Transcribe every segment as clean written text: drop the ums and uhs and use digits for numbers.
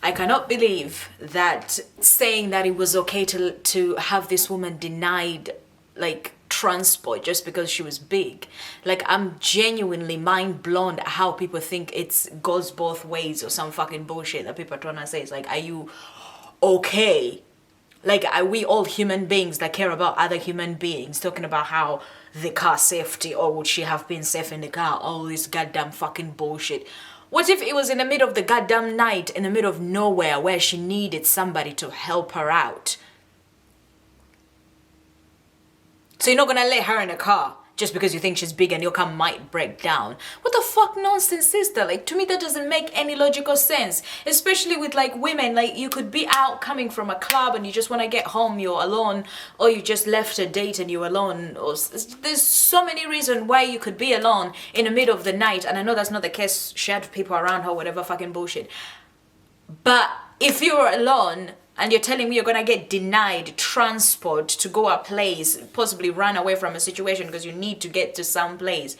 I cannot believe that saying that it was okay to have this woman denied like transport just because she was big. Like, I'm genuinely mind blown at how people think it's goes both ways or some fucking bullshit that people are trying to say. It's like, are you okay? Like, are we all human beings that care about other human beings, talking about how the car safety, or would she have been safe in the car, all this goddamn fucking bullshit. What if it was in the middle of the goddamn night, in the middle of nowhere, where she needed somebody to help her out? So you're not gonna let her in a car just because you think she's big and your car might break down. What the fuck nonsense is that? Like, to me, that doesn't make any logical sense. Especially with like women, like you could be out coming from a club and you just want to get home, you're alone, or you just left a date and you're alone. Or there's so many reasons why you could be alone in the middle of the night. And I know that's not the case. She had people around her, whatever fucking bullshit. But if you're alone and you're telling me you're gonna get denied transport to go a place, possibly run away from a situation because you need to get to some place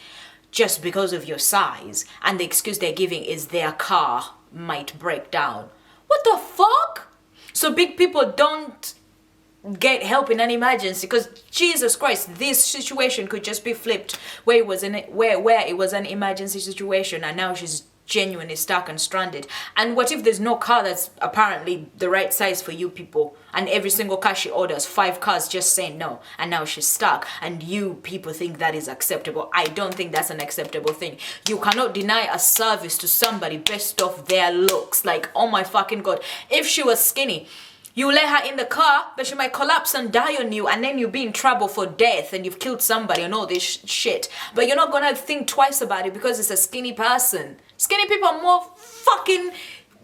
just because of your size, and the excuse they're giving is their car might break down. What the fuck? So big people don't get help in an emergency? Because Jesus Christ, this situation could just be flipped where it was where it was an emergency situation and now she's genuinely stuck and stranded. And what if there's no car that's apparently the right size for you people, and every single car she orders, 5 cars just say no, and now she's stuck, and you people think that is acceptable? I don't think that's an acceptable thing. You cannot deny a service to somebody based off their looks. Like, oh my fucking god, if she was skinny, you let her in the car, but she might collapse and die on you, and then you'll be in trouble for death and you've killed somebody and all this shit. But you're not gonna think twice about it because it's a skinny person. Skinny people are more fucking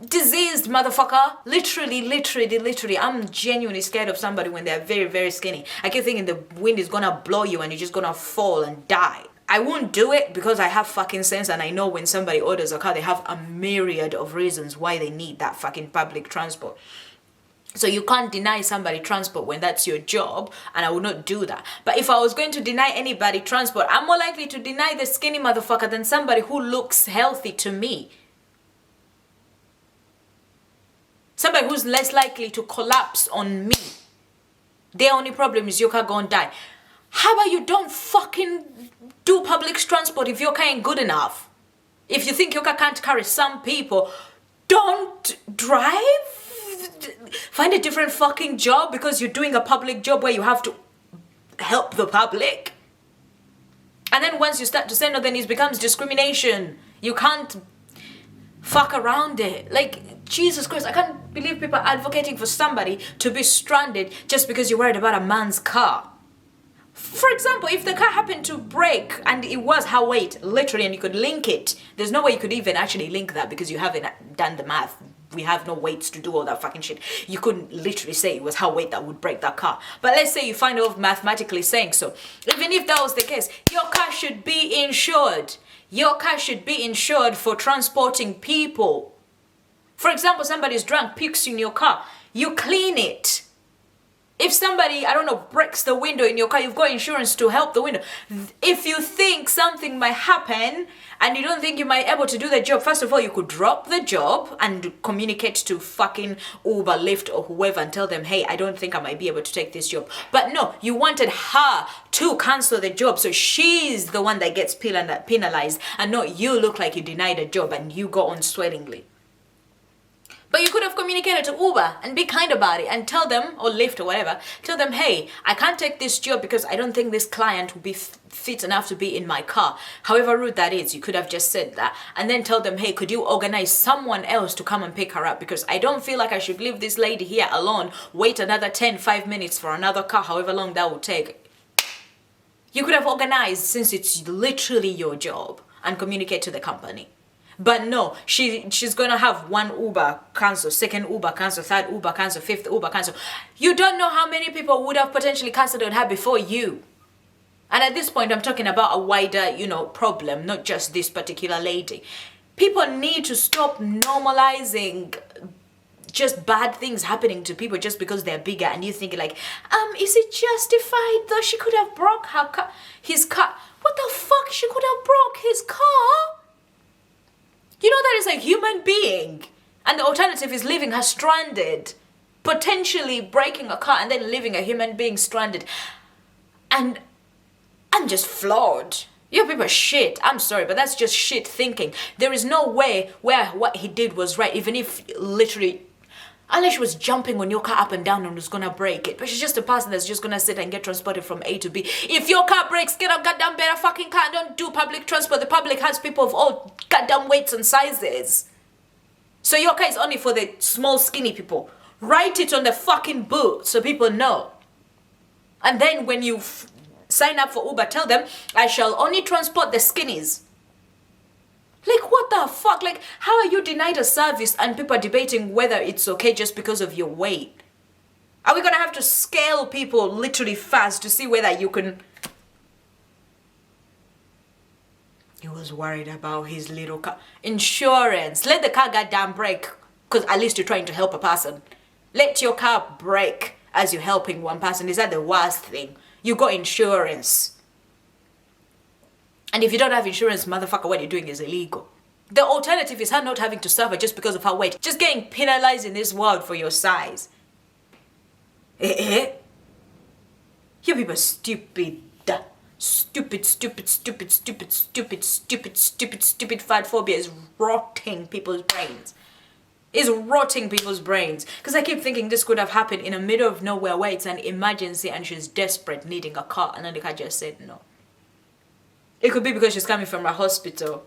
diseased, motherfucker. Literally. I'm genuinely scared of somebody when they're very, very skinny. I keep thinking the wind is gonna blow you and you're just gonna fall and die. I won't do it because I have fucking sense, and I know when somebody orders a car, they have a myriad of reasons why they need that fucking public transport. So you can't deny somebody transport when that's your job, and I would not do that. But if I was going to deny anybody transport, I'm more likely to deny the skinny motherfucker than somebody who looks healthy to me. Somebody who's less likely to collapse on me. Their only problem is your car gonna die. How about you don't fucking do public transport if your car ain't good enough? If you think your car can't carry some people, don't drive. Find a different fucking job because you're doing a public job where you have to help the public. And then once you start to say no, then it becomes discrimination. You can't fuck around it. Like, Jesus Christ, I can't believe people are advocating for somebody to be stranded just because you're worried about a man's car. For example, if the car happened to break and it was her weight, literally, and you could link it, there's no way you could even actually link that because you haven't done the math. We have no weights to do all that fucking shit. You couldn't literally say it was her weight that would break that car. But let's say you find out mathematically saying so. Even if that was the case, your car should be insured. Your car should be insured for transporting people. For example, somebody's drunk, pukes in your car. You clean it. If somebody, I don't know, breaks the window in your car, you've got insurance to help the window. If you think something might happen and you don't think you might be able to do the job, first of all, you could drop the job and communicate to fucking Uber, Lyft, or whoever and tell them, hey, I don't think I might be able to take this job. But no, you wanted her to cancel the job, so she's the one that gets penalized, and not you look like you denied a job and you go on swearingly. But you could have communicated to Uber and be kind about it and tell them, or Lyft or whatever, tell them, hey, I can't take this job because I don't think this client will be fit enough to be in my car. However rude that is, you could have just said that. And then tell them, hey, could you organize someone else to come and pick her up? Because I don't feel like I should leave this lady here alone, wait another 5 minutes for another car, however long that will take. You could have organized, since it's literally your job, and communicate to the company. But no, she's gonna have one Uber cancel, second Uber cancel, third Uber cancel, fifth Uber cancel. You don't know how many people would have potentially cancelled on her before you. And at this point, I'm talking about a wider, problem, not just this particular lady. People need to stop normalizing just bad things happening to people just because they're bigger, and you think like, is it justified though? She could have broke his car. What the fuck? She could have broke his car? You know, that is a human being. And the alternative is leaving her stranded. Potentially breaking a car and then leaving a human being stranded. And I'm just flawed. You people are shit. I'm sorry, but that's just shit thinking. There is no way where what he did was right, even if literally, unless she was jumping on your car up and down and was gonna break it. But she's just a person that's just gonna sit and get transported from A to B. If your car breaks, get a goddamn better fucking car and don't do public transport. The public has people of all goddamn weights and sizes. So your car is only for the small skinny people. Write it on the fucking boot so people know. And then when you sign up for Uber, tell them, I shall only transport the skinnies. Like, what the fuck? Like, how are you denied a service and people are debating whether it's okay just because of your weight? Are we gonna have to scale people literally fast to see whether you can... He was worried about his little car. Insurance. Let the car goddamn break. Because at least you're trying to help a person. Let your car break as you're helping one person. Is that the worst thing? You got insurance. And if you don't have insurance, motherfucker, what you're doing is illegal. The alternative is her not having to suffer just because of her weight. Just getting penalized in this world for your size. You people are stupid. Stupid fat phobia is rotting people's brains. Is rotting people's brains. Because I keep thinking this could have happened in the middle of nowhere where it's an emergency and she's desperate, needing a car, and then the car just said no. It could be because she's coming from a hospital.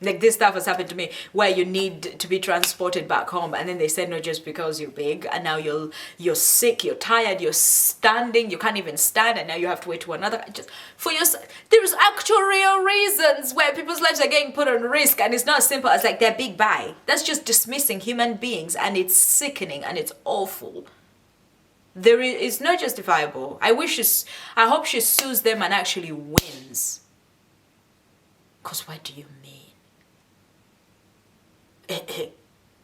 Like, this stuff has happened to me where you need to be transported back home and then they said no just because you're big, and now you're sick, you're tired, you're standing, you can't even stand, and now you have to wait to another. Just for your, there's actual real reasons where people's lives are getting put on risk, and it's not as simple as like they're big bye. That's just dismissing human beings, and it's sickening and it's awful. It's not justifiable. I hope she sues them and actually wins. Because what do you mean?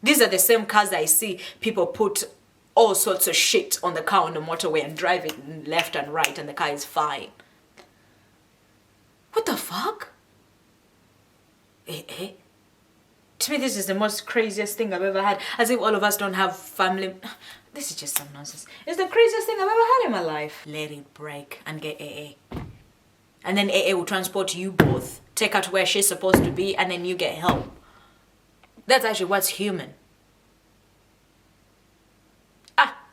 These are the same cars I see people put all sorts of shit on the car on the motorway and drive it left and right and the car is fine. What the fuck? To me, this is the most craziest thing I've ever had. As if all of us don't have family. This is just some nonsense. It's the craziest thing I've ever had in my life. Let it break and get AA. And then AA will transport you both, take her to where she's supposed to be, and then you get help. That's actually what's human.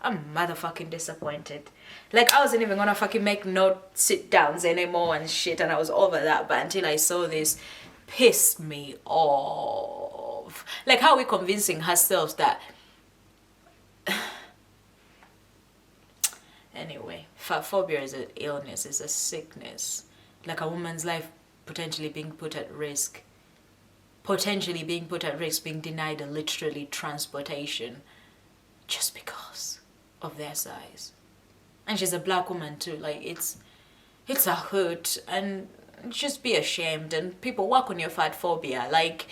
I'm motherfucking disappointed. Like, I wasn't even gonna fucking make no sit downs anymore and shit, and I was over that, but until I saw this, pissed me off. Like, how are we convincing ourselves that... Anyway, phobia is an illness, it's a sickness. Like a woman's life potentially being put at risk. Potentially being put at risk, being denied a literally transportation just because of their size. And she's a black woman too. Like, it's a hurt, and just be ashamed. And people work on your fat phobia. Like,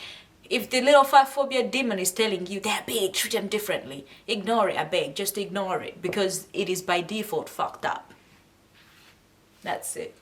if the little fat phobia demon is telling you they're big, treat them differently, ignore it. I beg, just ignore it, because it is by default fucked up. That's it.